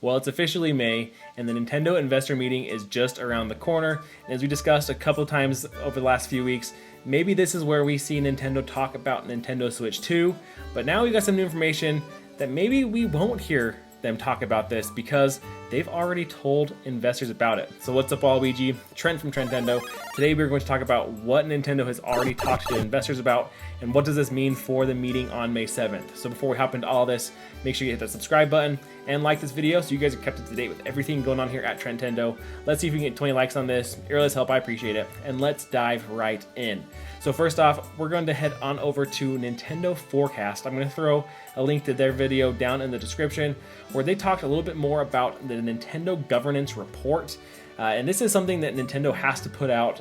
Well, it's officially May, and the Nintendo investor meeting is just around the corner. And as we discussed a couple times over the last few weeks, maybe this is where we see Nintendo talk about Nintendo Switch 2, but now we got some new information that maybe we won't hear them talk about this because they've already told investors about it. So what's up, Waluigi? Trent from Trentendo. Today we're going to talk about what Nintendo has already talked to investors about and what does this mean for the meeting on May 7th. So before we hop into all this, make sure you hit that subscribe button and like this video so you guys are kept up to date with everything going on here at Trentendo. Let's see if we can get 20 likes on this. Your guys' help, I appreciate it. And let's dive right in. So first off, we're going to head on over to Nintendo Forecast. I'm going to throw a link to their video down in the description where they talked a little bit more about the Nintendo Governance Report. And this is something that Nintendo has to put out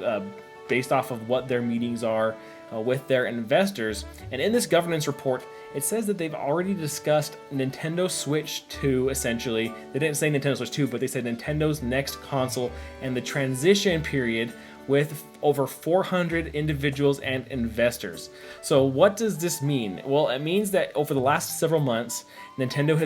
based off of what their meetings are with their investors. And in this governance report, it says that they've already discussed Nintendo Switch 2, essentially. They didn't say Nintendo Switch 2, but they said Nintendo's next console and the transition period with over 400 individuals and investors. So what does this mean? Well, it means that over the last several months, Nintendo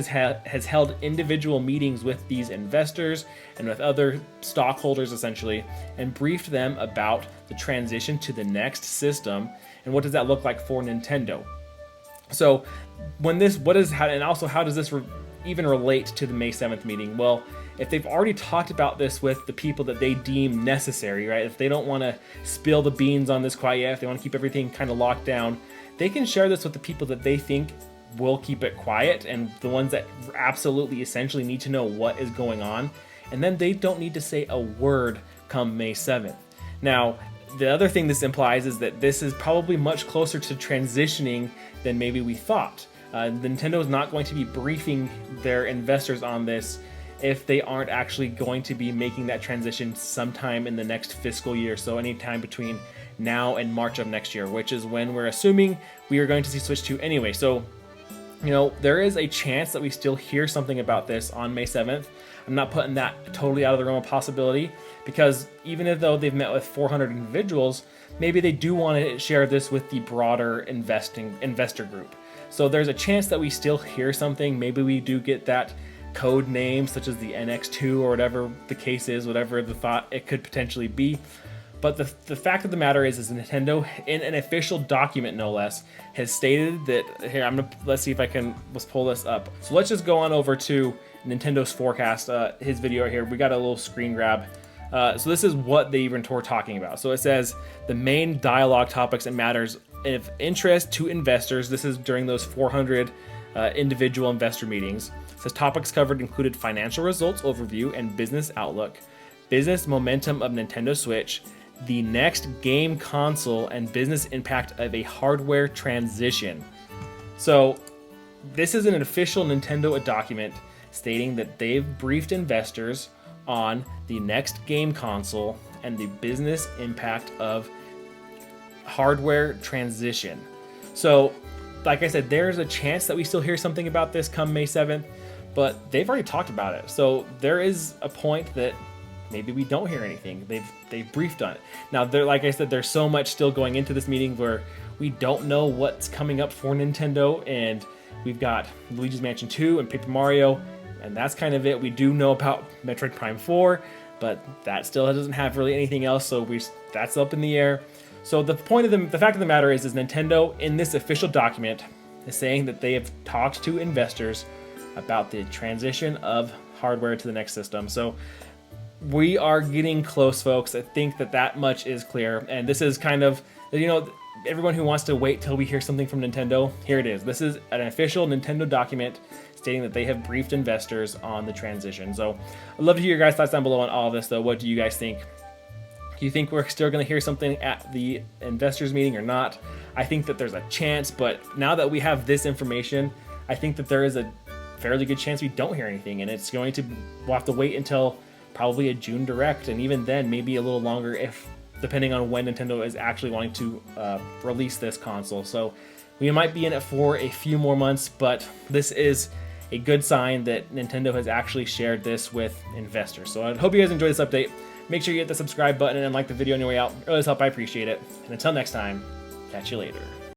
has held individual meetings with these investors and with other stockholders, essentially, and briefed them about the transition to the next system and what does that look like for Nintendo. So how does this even relate to the May 7th meeting? Well, if they've already talked about this with the people that they deem necessary, right? If they don't want to spill the beans on this quite yet, if they want to keep everything kind of locked down, they can share this with the people that they think will keep it quiet and the ones that absolutely essentially need to know what is going on. And then they don't need to say a word come May 7th. Now, the other thing this implies is that this is probably much closer to transitioning than maybe we thought. Nintendo is not going to be briefing their investors on this if they aren't actually going to be making that transition sometime in the next fiscal year. So anytime between now and March of next year, which is when we're assuming we are going to see Switch 2 anyway. So, there is a chance that we still hear something about this on May 7th. I'm not putting that totally out of the realm of possibility because even though they've met with 400 individuals, maybe they do want to share this with the broader investor group. So there's a chance that we still hear something. Maybe we do get that code name such as the NX2 or whatever the case is, whatever the thought it could potentially be. But the fact of the matter is Nintendo, in an official document no less, has stated that, here, let's see if I can, let's pull this up. So let's just go on over to Nintendo's forecast, his video right here. We got a little screen grab. So this is what they even were talking about. So it says the main dialogue topics and matters of interest to investors. This is during those 400 individual investor meetings. It says topics covered included financial results overview and business outlook, business momentum of Nintendo Switch, the next game console, and business impact of a hardware transition. So this is an official Nintendo document stating that they've briefed investors on the next game console and the business impact of hardware transition. So like I said, there's a chance that we still hear something about this come May 7th, but they've already talked about it. So there is a point that maybe we don't hear anything. They've briefed on it. Now, like I said, there's so much still going into this meeting where we don't know what's coming up for Nintendo, and we've got Luigi's Mansion 2 and Paper Mario, and that's kind of it. We do know about Metroid Prime 4, but that still doesn't have really anything else, so that's up in the air. So the fact of the matter is Nintendo, in this official document, is saying that they have talked to investors about the transition of hardware to the next system. So we are getting close, folks. I think that much is clear. And this is kind of, everyone who wants to wait till we hear something from Nintendo, here it is. This is an official Nintendo document stating that they have briefed investors on the transition. So I'd love to hear your guys' thoughts down below on all of this, though. What do you guys think? Do you think we're still going to hear something at the investors meeting or not? I think that there's a chance, but now that we have this information, I think that there is a fairly good chance we don't hear anything, and we'll have to wait until probably a June Direct, and even then maybe a little longer depending on when Nintendo is actually wanting to release this console. So we might be in it for a few more months, but this is a good sign that Nintendo has actually shared this with investors. So I hope you guys enjoyed this update. Make sure you hit the subscribe button and like the video on your way out. It really does help. I appreciate it. And until next time, catch you later.